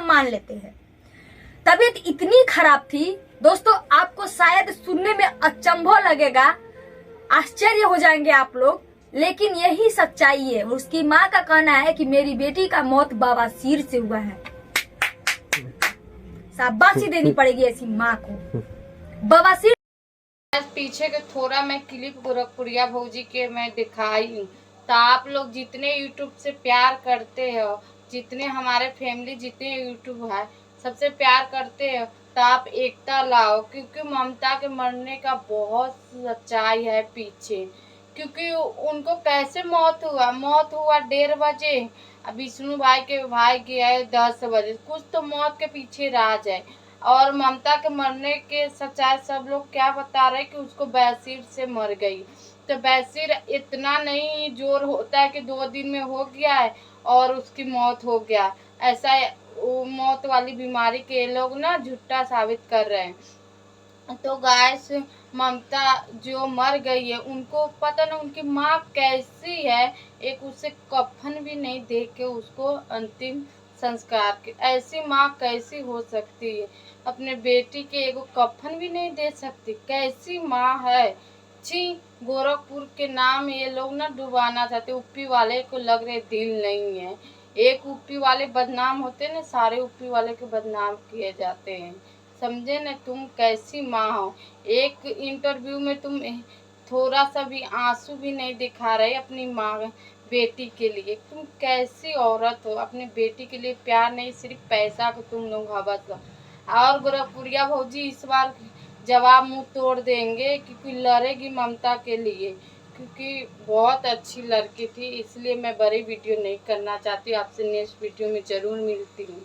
हम मान लेते हैं। तबीयत इतनी खराब थी दोस्तों, आपको शायद सुनने में अचंभव लगेगा, आश्चर्य हो जाएंगे आप लोग, लेकिन यही सच्चाई है। उसकी माँ का कहना है कि मेरी बेटी का मौत बवासीर से हुआ है। शाबाशी देनी पड़ेगी ऐसी माँ को। बवासीर पीछे के थोड़ा मैं क्लिप गोरखपुरिया भौजी के मैं दिखाई, तो आप लोग जितने यूट्यूब से प्यार करते हो, जितने हमारे फैमिली जितने यूट्यूब है सबसे प्यार करते हो, तो आप एकता लाओ, क्योंकि ममता के मरने का बहुत सच्चाई है पीछे। क्योंकि उनको कैसे मौत हुआ 1:30 बजे, विष्णु भाई के भाई गया है 10 बजे। कुछ तो मौत के पीछे राज है। और ममता के मरने के सच्चाई सब लोग क्या बता रहे हैं कि उसको बैसिर से मर गई। तो बैसिर इतना नहीं जोर होता है कि 2 दिन में हो गया है और उसकी मौत हो गया, ऐसा मौत वाली बीमारी के लोग ना झूठा साबित कर रहे हैं। तो गाइस, ममता जो मर गई है उनको पता ना उनकी माँ कैसी है, एक उसे कफन भी नहीं दे के उसको अंतिम संस्कार के, ऐसी माँ कैसी हो सकती है, अपने बेटी के एगो कफन भी नहीं दे सकती, कैसी माँ है। छी, गोरखपुर के नाम ये लोग ना डुबाना चाहते, यूपी वाले को लग रहे दिल नहीं है। एक यूपी वाले बदनाम होते ना, सारे यूपी वाले के बदनाम किए जाते हैं, समझे न। तुम कैसी माँ हो, एक इंटरव्यू में तुम थोड़ा सा भी आंसू भी नहीं दिखा रहे अपनी माँ बेटी के लिए। तुम कैसी औरत हो, अपनी बेटी के लिए प्यार नहीं, सिर्फ पैसा को तुम लोग हवस हो। और गोरखपुरिया भौजी इस बार जवाब मुंह तोड़ देंगे, क्योंकि लड़ेगी ममता के लिए, क्योंकि बहुत अच्छी लड़की थी। इसलिए मैं बड़ी वीडियो नहीं करना चाहती, आपसे नेक्स्ट वीडियो में ज़रूर मिलती हूँ।